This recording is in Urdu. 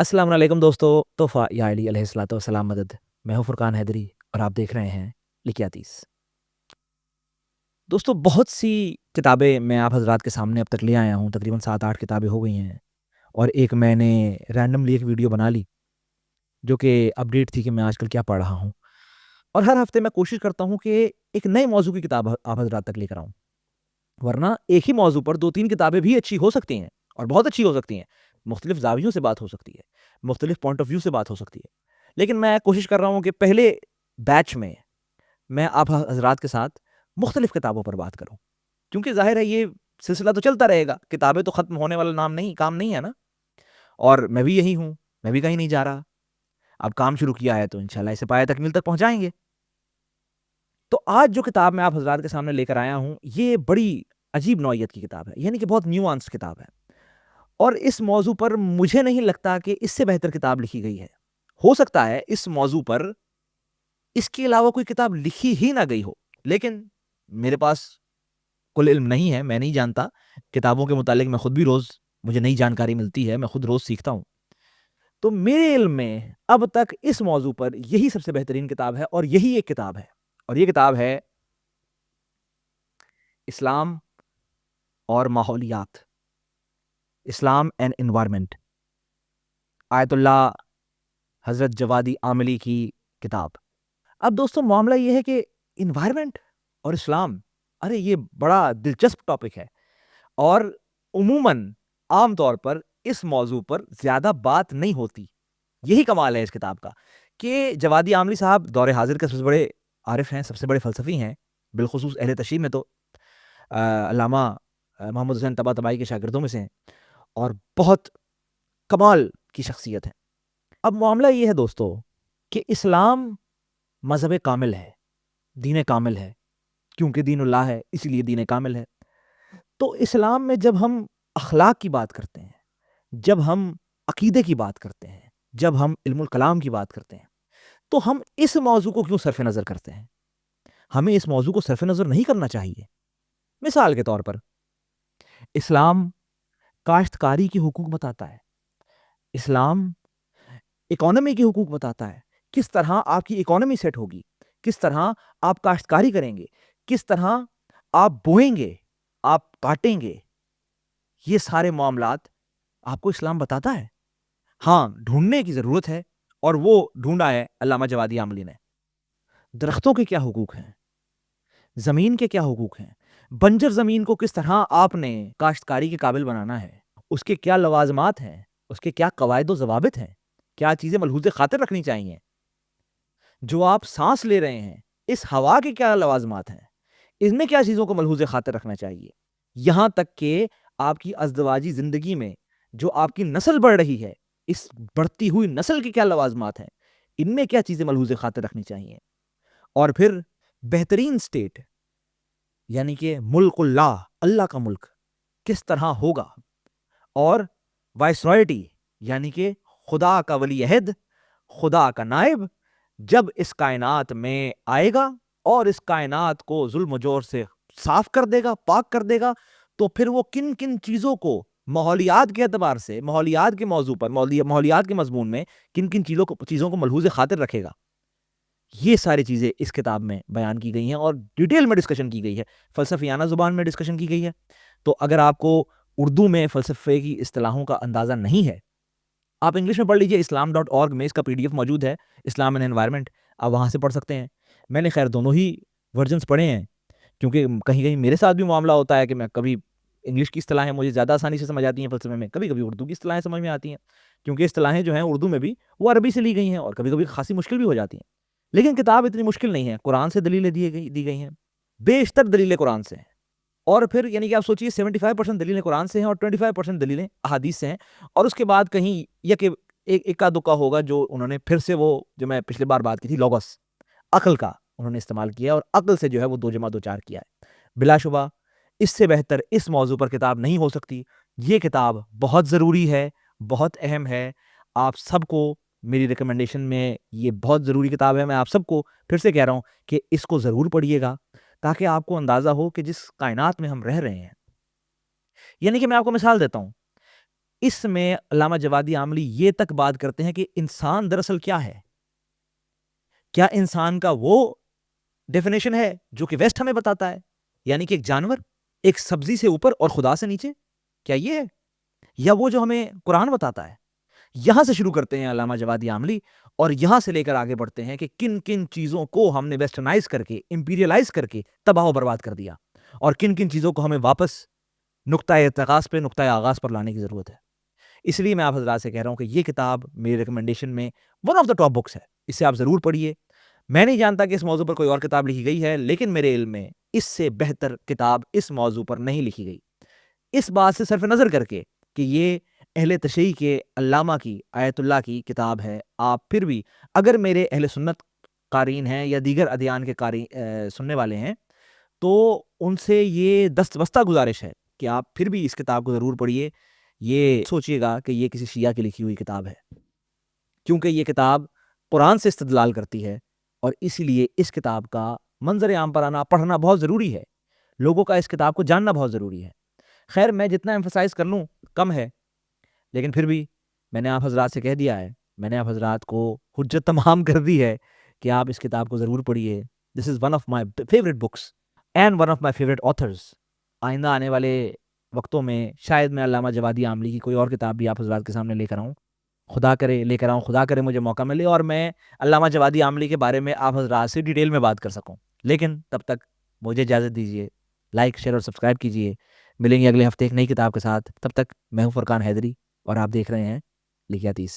السلام علیکم دوستو. تحفہ یا علی علیہ الصلوۃ والسلام مدد. میں ہوں فرقان حیدری اور آپ دیکھ رہے ہیں لکیاتیس. دوستو بہت سی کتابیں میں آپ حضرات کے سامنے اب تک لے آیا ہوں. تقریباً 7-8 کتابیں ہو گئی ہیں اور ایک میں نے رینڈملی ایک ویڈیو بنا لی جو کہ اپڈیٹ تھی کہ میں آج کل کیا پڑھ رہا ہوں. اور ہر ہفتے میں کوشش کرتا ہوں کہ ایک نئے موضوع کی کتاب آپ حضرات تک لے کر آؤں. ورنہ ایک ہی موضوع پر 2-3 کتابیں بھی اچھی ہو سکتی ہیں اور بہت اچھی ہو سکتی ہیں. مختلف زاویوں سے بات ہو سکتی ہے, مختلف پوائنٹ آف ویو سے بات ہو سکتی ہے. لیکن میں کوشش کر رہا ہوں کہ پہلے بیچ میں آپ حضرات کے ساتھ مختلف کتابوں پر بات کروں, کیونکہ ظاہر ہے یہ سلسلہ تو چلتا رہے گا. کتابیں تو ختم ہونے والا کام نہیں ہے نا. اور میں بھی یہی ہوں, میں بھی کہیں نہیں جا رہا. اب کام شروع کیا ہے تو انشاءاللہ اسے پایہ تکمیل تک پہنچائیں گے. تو آج جو کتاب میں آپ حضرات کے سامنے لے کر آیا ہوں یہ بڑی عجیب نوعیت کی کتاب ہے, یعنی کہ بہت نیوانس کتاب ہے. اور اس موضوع پر مجھے نہیں لگتا کہ اس سے بہتر کتاب لکھی گئی ہے. ہو سکتا ہے اس موضوع پر اس کے علاوہ کوئی کتاب لکھی ہی نہ گئی ہو, لیکن میرے پاس کل علم نہیں ہے, میں نہیں جانتا. کتابوں کے متعلق میں خود بھی روز مجھے نئی جانکاری ملتی ہے, میں خود روز سیکھتا ہوں. تو میرے علم میں اب تک اس موضوع پر یہی سب سے بہترین کتاب ہے اور یہی ایک کتاب ہے, اور یہ کتاب ہے اسلام اور ماحولیات, اسلام اینڈ انوائرمنٹ, آیت اللہ حضرت جوادی عاملی کی کتاب. اب دوستو معاملہ یہ ہے کہ انوائرمنٹ اور اسلام, ارے یہ بڑا دلچسپ ٹاپک ہے اور عموماً عام طور پر اس موضوع پر زیادہ بات نہیں ہوتی. یہی کمال ہے اس کتاب کا کہ جوادی عاملی صاحب دور حاضر کے سب سے بڑے عارف ہیں, سب سے بڑے فلسفی ہیں, بالخصوص اہل تشیع میں تو علامہ محمد حسین طباطبائی کے شاگردوں میں سے ہیں اور بہت کمال کی شخصیت ہے. اب معاملہ یہ ہے دوستو کہ اسلام مذہب کامل ہے, دین کامل ہے, کیونکہ دین اللہ ہے اسی لیے دین کامل ہے. تو اسلام میں جب ہم اخلاق کی بات کرتے ہیں, جب ہم عقیدے کی بات کرتے ہیں, جب ہم علم الکلام کی بات کرتے ہیں, تو ہم اس موضوع کو کیوں صرف نظر کرتے ہیں؟ ہمیں اس موضوع کو صرف نظر نہیں کرنا چاہیے. مثال کے طور پر اسلام کاشتکاری کے حقوق بتاتا ہے, اسلام اکانومی کے حقوق بتاتا ہے, کس طرح آپ کی اکانومی سیٹ ہوگی, کس طرح آپ کاشتکاری کریں گے, کس طرح آپ بوئیں گے, آپ کاٹیں گے. یہ سارے معاملات آپ کو اسلام بتاتا ہے. ہاں, ڈھونڈنے کی ضرورت ہے اور وہ ڈھونڈا ہے علامہ جوادی عاملی نے. درختوں کے کیا حقوق ہیں, زمین کے کیا حقوق ہیں, بنجر زمین کو کس طرح آپ نے کاشتکاری کے قابل بنانا ہے, اس کے کیا لوازمات ہیں, اس کے کیا قواعد و ضوابط ہیں, کیا چیزیں ملحوظ خاطر رکھنی چاہیے, جو آپ سانس لے رہے ہیں اس ہوا کے کیا لوازمات ہیں, اس میں کیا چیزوں کو ملحوظ خاطر رکھنا چاہیے, یہاں تک کہ آپ کی ازدواجی زندگی میں جو آپ کی نسل بڑھ رہی ہے, اس بڑھتی ہوئی نسل کے کیا لوازمات ہیں, ان میں کیا چیزیں ملحوظ خاطر رکھنی چاہیے. اور پھر بہترین سٹیٹ یعنی کہ ملک اللہ, اللہ کا ملک کس طرح ہوگا, اور وائسرائٹی یعنی کہ خدا کا ولی عہد, خدا کا نائب جب اس کائنات میں آئے گا اور اس کائنات کو ظلم و جور سے صاف کر دے گا, پاک کر دے گا, تو پھر وہ کن کن چیزوں کو ماحولیات کے اعتبار سے, ماحولیات کے موضوع پر, ماحولیات کے مضمون میں کن کن چیزوں کو ملحوظ خاطر رکھے گا. یہ ساری چیزیں اس کتاب میں بیان کی گئی ہیں اور ڈیٹیل میں ڈسکشن کی گئی ہے, فلسفیانہ زبان میں ڈسکشن کی گئی ہے. تو اگر آپ کو اردو میں فلسفے کی اصطلاحوں کا اندازہ نہیں ہے, آپ انگلش میں پڑھ لیجئے, islam.org میں اس کا PDF موجود ہے, اسلام اینڈ انوائرمنٹ, آپ وہاں سے پڑھ سکتے ہیں. میں نے خیر دونوں ہی ورژنس پڑھے ہیں, کیونکہ کہیں کہیں میرے ساتھ بھی معاملہ ہوتا ہے کہ میں کبھی انگلش کی اصطلاحیں مجھے زیادہ آسانی سے سمجھ آتی ہیں فلسفے میں, کبھی کبھی اردو کی اصطلاحیں سمجھ میں آتی ہیں, کیونکہ اصطلاحیں جو ہیں اردو میں بھی وہ عربی سے لی گئی ہیں اور کبھی کبھی خاصی مشکل بھی ہو جاتی ہیں. لیکن کتاب اتنی مشکل نہیں ہے, قرآن سے دلیلیں دی گئی ہیں, بیشتر دلیلیں قرآن سے ہیں. اور پھر یعنی کہ آپ سوچئے 75% دلیلیں قرآن سے ہیں اور 25% دلیلیں احادیث سے ہیں. اور اس کے بعد کہیں یا کہ ایک اکا دکا ہوگا جو انہوں نے پھر سے وہ جو میں پچھلے بار بات کی تھی لوگس, عقل کا انہوں نے استعمال کیا اور عقل سے جو ہے وہ 2+2 کیا ہے. بلا شبہ اس سے بہتر اس موضوع پر کتاب نہیں ہو سکتی. یہ کتاب بہت ضروری ہے, بہت اہم ہے. آپ سب کو میری ریکمنڈیشن میں یہ بہت ضروری کتاب ہے. میں آپ سب کو پھر سے کہہ رہا ہوں کہ اس کو ضرور پڑھیے گا تاکہ آپ کو اندازہ ہو کہ جس کائنات میں ہم رہ رہے ہیں, یعنی کہ میں آپ کو مثال دیتا ہوں, اس میں علامہ جوادی عاملی یہ تک بات کرتے ہیں کہ انسان دراصل کیا ہے. کیا انسان کا وہ ڈیفینیشن ہے جو کہ ویسٹ ہمیں بتاتا ہے، یعنی کہ ایک جانور، ایک سبزی سے اوپر اور خدا سے نیچے؟ کیا یہ ہے، یا وہ جو ہمیں قرآن بتاتا ہے؟ یہاں سے شروع کرتے ہیں علامہ جوادی عاملی، اور یہاں سے لے کر آگے بڑھتے ہیں کہ کن کن چیزوں کو ہم نے ویسٹرنائز کر کے، امپیریلائز کر کے تباہ و برباد کر دیا، اور کن کن چیزوں کو ہمیں واپس نقطۂ ارتکاز پہ، نقطۂ آغاز پر لانے کی ضرورت ہے. اس لیے میں آپ حضرات سے کہہ رہا ہوں کہ یہ کتاب میری ریکمنڈیشن میں one of the top books ہے. اسے آپ ضرور پڑھیے. میں نہیں جانتا کہ اس موضوع پر کوئی اور کتاب لکھی گئی ہے، لیکن میرے علم میں اس سے بہتر کتاب اس موضوع پر نہیں لکھی گئی. اس بات سے صرف نظر کر کے کہ یہ اہل تشیع کے علامہ کی، آیت اللہ کی کتاب ہے، آپ پھر بھی اگر میرے اہل سنت قارئین ہیں یا دیگر ادیان کے سننے والے ہیں تو ان سے یہ دست بستہ گزارش ہے کہ آپ پھر بھی اس کتاب کو ضرور پڑھیے. یہ سوچئے گا کہ یہ کسی شیعہ کی لکھی ہوئی کتاب ہے، کیونکہ یہ کتاب قرآن سے استدلال کرتی ہے، اور اسی لیے اس کتاب کا منظر عام پر آنا، پڑھنا بہت ضروری ہے. لوگوں کا اس کتاب کو جاننا بہت ضروری ہے. خیر، میں جتنا ایمفسائز کر لوں کم ہے، لیکن پھر بھی میں نے آپ حضرات سے کہہ دیا ہے، میں نے آپ حضرات کو حجت تمام کر دی ہے کہ آپ اس کتاب کو ضرور پڑھیے. This is one of my favourite books and one of my favourite authors. آئندہ آنے والے وقتوں میں شاید میں علامہ جوادی عاملی کی کوئی اور کتاب بھی آپ حضرات کے سامنے لے کر آؤں. خدا کرے مجھے موقع ملے اور میں علامہ جوادی عاملی کے بارے میں آپ حضرات سے ڈیٹیل میں بات کر سکوں. لیکن تب تک مجھے اجازت دیجیے. لائک، شیئر اور سبسکرائب کیجیے. ملیں گے اگلے ہفتے ایک نئی کتاب کے ساتھ. تب تک میں ہوں فرقان حیدری اور آپ دیکھ رہے ہیں لکھیاتیس.